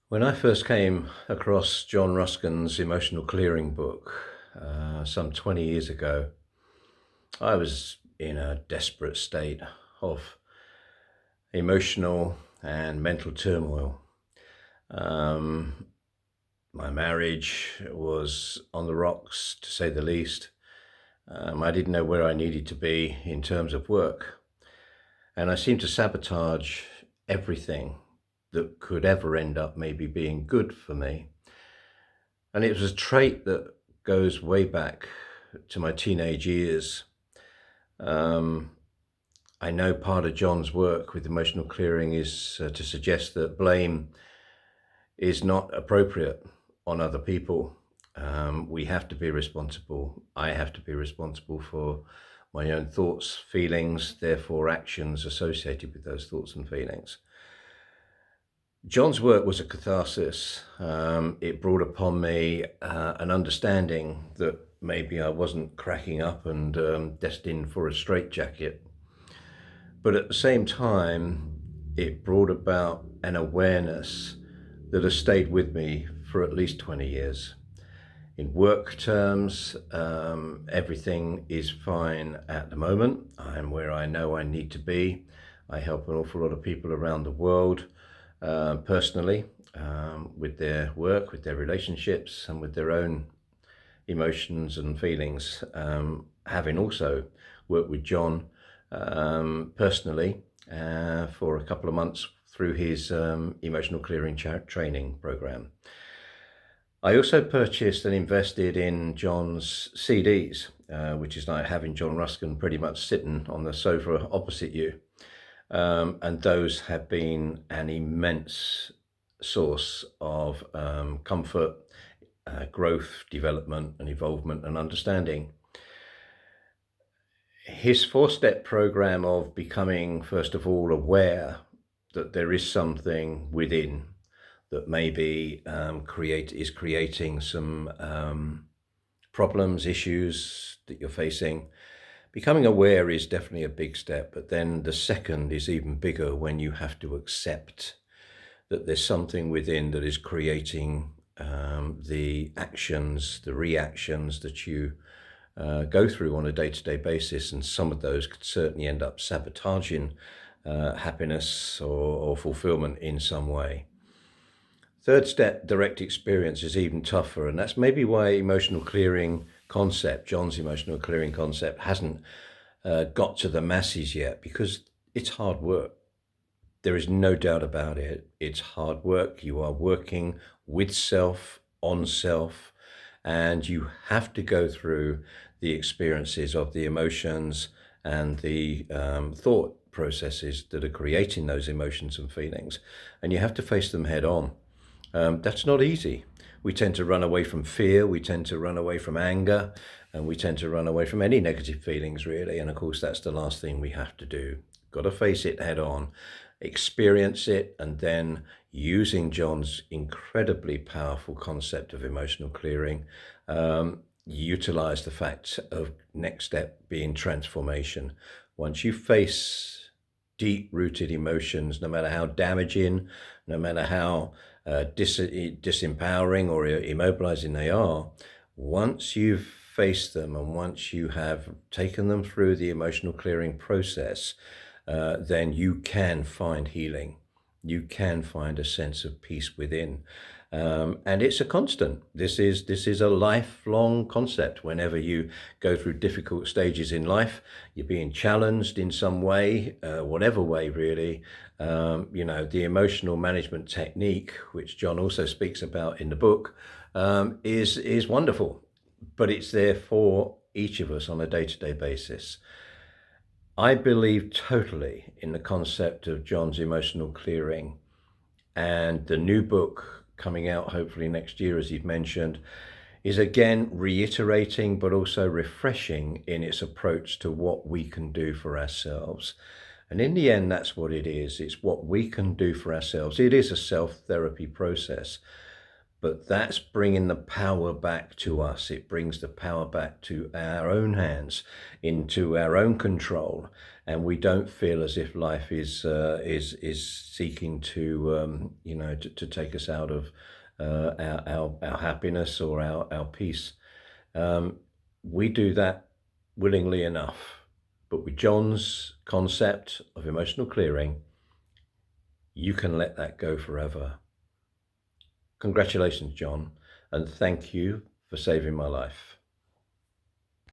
When I first came across John Ruskin's Emotional Clearing book some 20 years ago, I was in a desperate state of emotional and mental turmoil. Um, my marriage was on the rocks, to say the least. I didn't know where I needed to be in terms of work, and I seemed to sabotage everything that could ever end up maybe being good for me. And it was a trait that goes way back to my teenage years. Um, I know part of John's work with emotional clearing is to suggest that blame is not appropriate on other people. We have to be responsible. I have to be responsible for my own thoughts, feelings, therefore actions associated with those thoughts and feelings. John's work was a catharsis. It brought upon me an understanding that maybe I wasn't cracking up and destined for a straitjacket. But at the same time, it brought about an awareness that has stayed with me for at least 20 years. In work terms, everything is fine at the moment. I'm where I know I need to be. I help an awful lot of people around the world personally, with their work, with their relationships, and with their own emotions and feelings. Having also worked with John personally for a couple of months through his emotional clearing training program. I also purchased and invested in John's CDs, which is like having John Ruskin pretty much sitting on the sofa opposite you. And those have been an immense source of comfort, growth, development, and involvement and understanding. His four-step program of becoming, first of all, aware that there is something within that maybe is creating some problems, issues that you're facing. Becoming aware is definitely a big step, but then the second is even bigger when you have to accept that there's something within that is creating the actions, the reactions that you go through on a day-to-day basis, and some of those could certainly end up sabotaging happiness or fulfillment in some way. Third step, direct experience, is even tougher, and that's maybe why emotional clearing concept, John's emotional clearing concept, hasn't got to the masses yet, because it's hard work. There is no doubt about it. It's hard work. You are working with self, on self, and you have to go through the experiences of the emotions and the thought processes that are creating those emotions and feelings, and you have to face them head on. That's not easy. We tend to run away from fear, we tend to run away from anger, and we tend to run away from any negative feelings, really. And of course, that's the last thing we have to do. Got to face it head on, experience it, and then using John's incredibly powerful concept of emotional clearing, utilize the fact of next step being transformation. Once you face deep-rooted emotions, no matter how damaging, no matter how disempowering or immobilizing they are, once you've faced them and once you have taken them through the emotional clearing process, then you can find healing. You can find a sense of peace within. And it's a constant. This is a lifelong concept. Whenever you go through difficult stages in life, you're being challenged in some way, whatever way, really. The emotional management technique, which John also speaks about in the book, is wonderful, but it's there for each of us on a day-to-day basis. I believe totally in the concept of John's emotional clearing, and the new book coming out hopefully next year, as you've mentioned, is again reiterating but also refreshing in its approach to what we can do for ourselves. And in the end, that's what it is. It's what we can do for ourselves. It is a self-therapy process, but that's bringing the power back to us. It brings the power back to our own hands, into our own control. and we don't feel as if life is seeking to to take us out of our happiness or our peace. Um, we do that willingly enough, but with John's concept of emotional clearing, you can let that go forever. Congratulations, John, and thank you for saving my life.